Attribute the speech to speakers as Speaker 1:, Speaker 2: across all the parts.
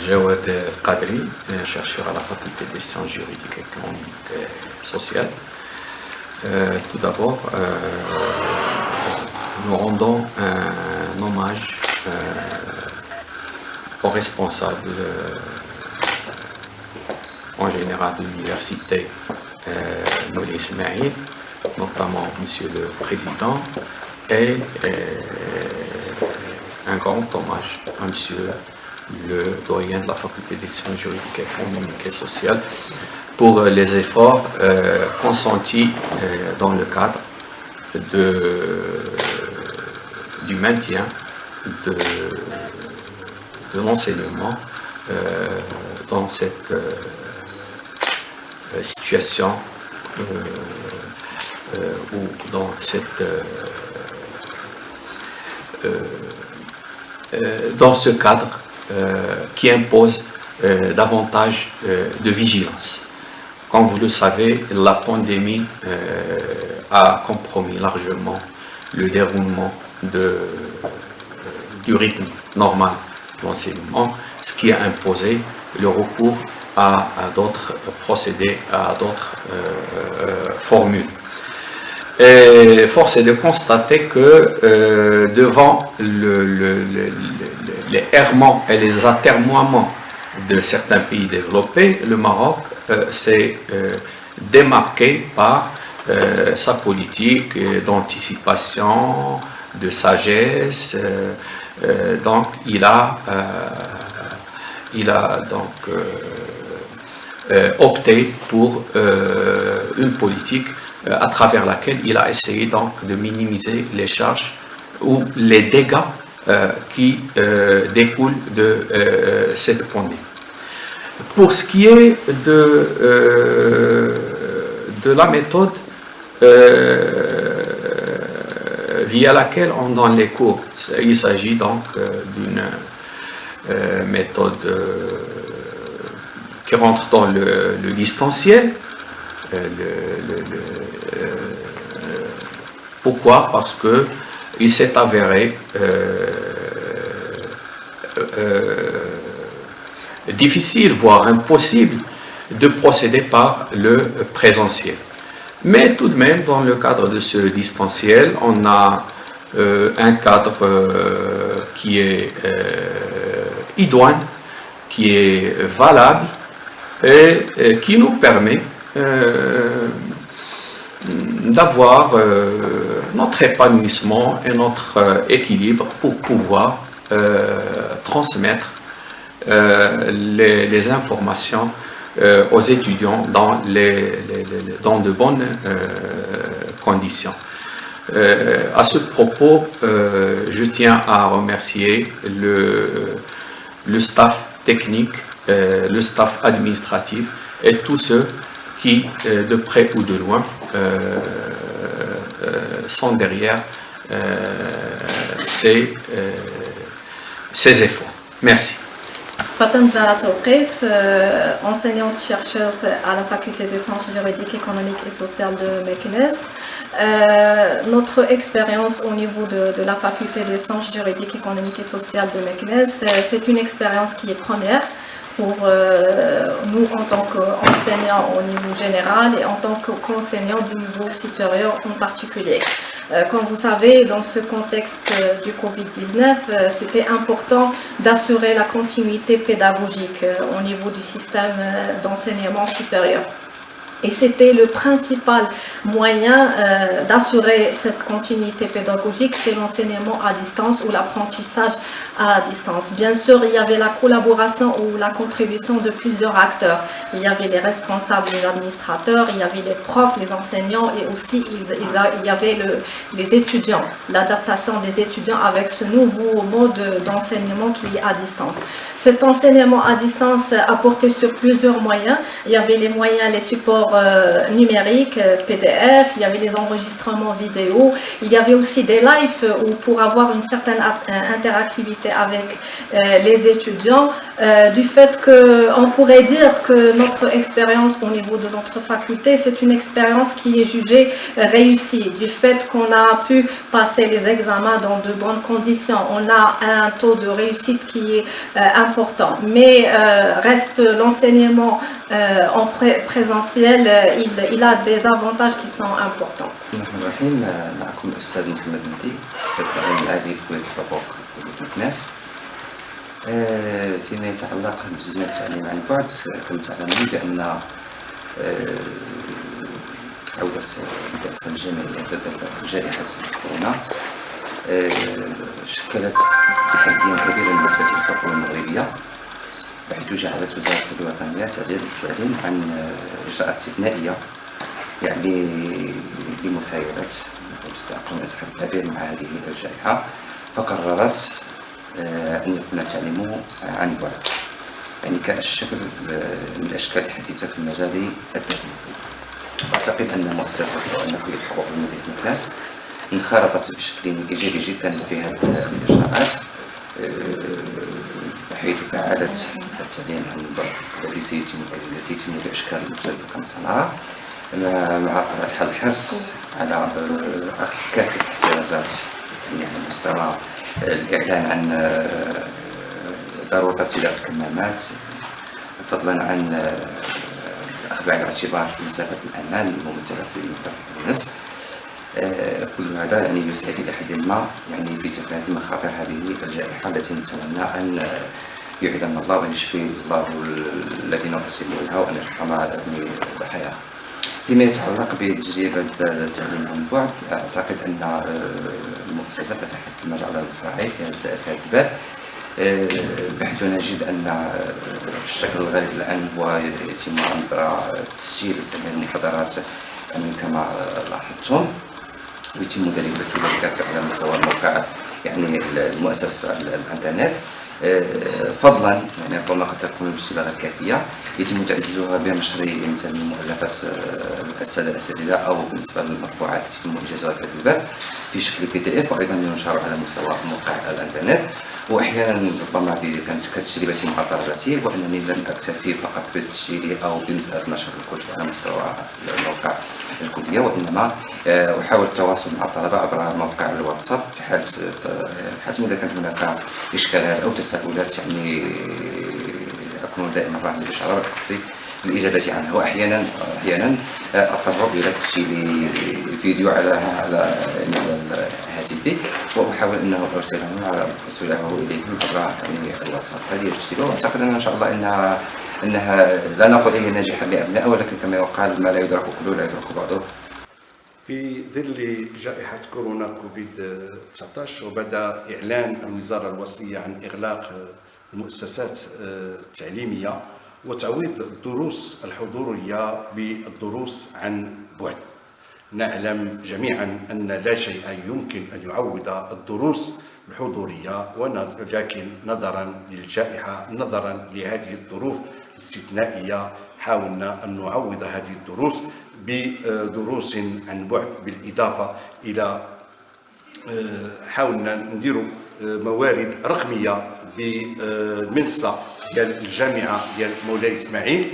Speaker 1: Jawad Qadri, chercheur à la faculté des sciences juridiques, économiques et sociales. Tout d'abord, nous rendons un hommage aux responsables en général de l'université Moulay Ismaïl, notamment Monsieur le Président, et un grand hommage à Monsieur le doyen de la faculté des sciences juridiques, économiques et sociales pour les efforts consentis dans le cadre du maintien de l'enseignement dans cette situation ou dans ce cadre qui impose davantage de vigilance. Comme vous le savez, la pandémie a compromis largement le déroulement du rythme normal de l'enseignement, ce qui a imposé le recours à d'autres procédés, à d'autres formules. Et force est de constater que devant les errements et les atermoiements de certains pays développés, le Maroc s'est démarqué par sa politique d'anticipation, de sagesse. Donc il a donc opté pour une politique à travers laquelle il a essayé donc de minimiser les charges ou les dégâts qui découlent de cette pandémie. Pour ce qui est de la méthode via laquelle on donne les cours, il s'agit donc d'une méthode qui rentre dans le distanciel. Pourquoi? Parce que il s'est avéré difficile, voire impossible, de procéder par le présentiel. Mais tout de même, dans le cadre de ce distanciel, on a un cadre qui est idoine, qui est valable et qui nous permet d'avoir notre épanouissement et notre équilibre pour pouvoir transmettre les informations aux étudiants dans de bonnes conditions. À ce propos, je tiens à remercier le staff technique, le staff administratif et tous ceux qui, de près ou de loin, sont derrière ces efforts. Merci.
Speaker 2: Fatem Zahra Tawqif, enseignante-chercheuse à la faculté des sciences juridiques, économiques et sociales de Meknès. Notre expérience au niveau de la faculté des sciences juridiques, économiques et sociales de Meknès, c'est une expérience qui est première pour nous en tant qu'enseignants au niveau général et en tant qu'enseignants du niveau supérieur en particulier. Comme vous savez, dans ce contexte du Covid-19, c'était important d'assurer la continuité pédagogique au niveau du système d'enseignement supérieur. Et c'était le principal moyen d'assurer cette continuité pédagogique, c'est l'enseignement à distance ou l'apprentissage à distance. Bien sûr, il y avait la collaboration ou la contribution de plusieurs acteurs. Il y avait les responsables, les administrateurs, il y avait les profs, les enseignants et aussi il y avait les étudiants, l'adaptation des étudiants avec ce nouveau mode d'enseignement qui est à distance. Cet enseignement à distance a porté sur plusieurs moyens. Il y avait les moyens, les supports support numérique, PDF, il y avait les enregistrements vidéo, il y avait aussi des lives où pour avoir une certaine interactivité avec les étudiants, du fait qu'on pourrait dire que notre expérience au niveau de notre faculté, c'est une expérience qui est jugée réussie, du fait qu'on a pu passer les examens dans de bonnes conditions, on a un taux de réussite qui est important, mais reste l'enseignement en présentiel, il a des avantages qui sont importants.
Speaker 3: الرحمن الرحيم. معكم الأستاذ محمد مهدي، أستاذ التعليم العالي في كلية الحقوق كلية مكناس. فيما يتعلق بجزئية التعليم عن بعد، كما تعلمون بأن عودة الدراسة الجامعية بدل جائحة كورونا شكلت تحديا كبيرا لمسألة الحقوق المغربية، بحيث جعلت وزارة التربية الوطنية تعلن عن إجراءات استثنائية يعني لمسايرة التأقلم إن صح التعبير مع هذه الجائحة، فقررت أن يكون التعليم عن بعد، يعني كشكل من الأشكال الحديثة في المجال التعليمي. أعتقد أن مؤسسة كلية الحقوق بمدينة مكناس انخرطت بشكل إيجابي جدا في هذه الإجراءات، حيث فعلت التعليم عن بعد الذي يتم بأشكال مختلفة كما سنرى، مع الحرص على أخذ كافة الاحترازات يعني على مستوى الإعلان عن ضرورة ارتداء الكمامات، فضلا عن الأخذ بعين الاعتبار مسافة الأمان الممثلة في المنطقة النصف. كل هذا يعني يساعد إلى حد ما يعني في تفادي مخاطر هذه الجائحة التي نتمنى أن يعيذنا الله وأن يشفي الله الذين أصيبوا بها وأن يرحم ضحاياها. فيما يتعلق بتجربة التعليم عن بعد، أعتقد أن المؤسسة فتحت المجال المصراعي في هذا الباب، بحيث نجد أن الشكل الغالب الآن هو يتم عبر تسجيل المحاضرات يعني كما لاحظتم، ويتم ذلك على مستوى الموقع يعني المؤسسة في الإنترنت، فضلا يعني ربما قد تكون الاجتباء غير كافية، يتم تعزيزها بنشر مثل مؤلفات الأساتذة أو بالنسبة للمطبوعات يتم إنجازها في هذا الباب في شكل PDF، وأيضا ينشر على مستوى موقع الإنترنت. وأحيانا ربما كانت كتجربتي مع طلبتي، وأنني لم أكتفي فقط بالتسجيل أو بمسألة نشر الكتب على مستوى الموقع الكلية، وإنما أحاول التواصل مع الطلبة عبر موقع الواتساب في حال إذا كانت هناك إشكالات أو تساؤلات يعني أكون دائما راهن بالإشارة قصدي الإجابة عنها. وأحيانا أضطر إلى تسجيل فيديو على هاتفي، وأحاول أنه أرسله إليهم عبر يعني الواتساب. هذه التجربة، وأعتقد أن شاء الله أنها لا نقول هي ناجحة 100%، ولكن كما يقال ما لا يدرك كله لا يدرك بعضه.
Speaker 4: في ظل جائحة كورونا كوفيد 19 وبدأ إعلان الوزارة الوصية عن إغلاق المؤسسات التعليمية وتعويض الدروس الحضورية بالدروس عن بعد. نعلم جميعا أن لا شيء يمكن أن يعوض الدروس الحضورية، ولكن نظرا للجائحة، نظرا لهذه الظروف الاستثنائية، حاولنا أن نعوض هذه الدروس بدروس عن بعد، بالإضافة إلى حاولنا نديروا موارد رقمية بالمنصة ديال الجامعة ديال مولاي إسماعيل،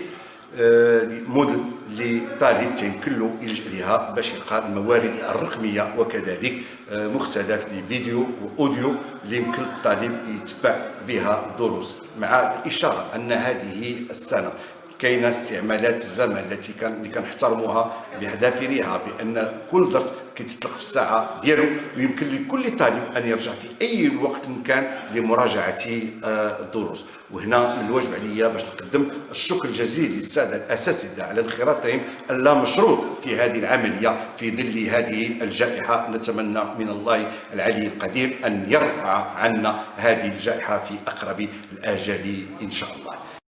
Speaker 4: موديل لطالب تيمكن له يلجأ لها باش يلقى الموارد الرقمية، وكذلك مختلف الفيديو وأوديو اللي يمكن الطالب يتبع بها الدروس، مع الإشارة أن هذه السنة كاينه استعمالات الزمن التي كنحترموها بحذافيرها، بان كل درس كيتسلق في الساعه ديالو، ويمكن لكل طالب ان يرجع في اي وقت كان لمراجعه الدروس. وهنا من الواجب عليا باش نقدم الشكر الجزيل للساده الاساتذه على انخراطهم اللامشروط في هذه العمليه في ظل هذه الجائحه. نتمنى من الله العلي القدير ان يرفع عنا هذه الجائحه في اقرب الاجال ان شاء الله.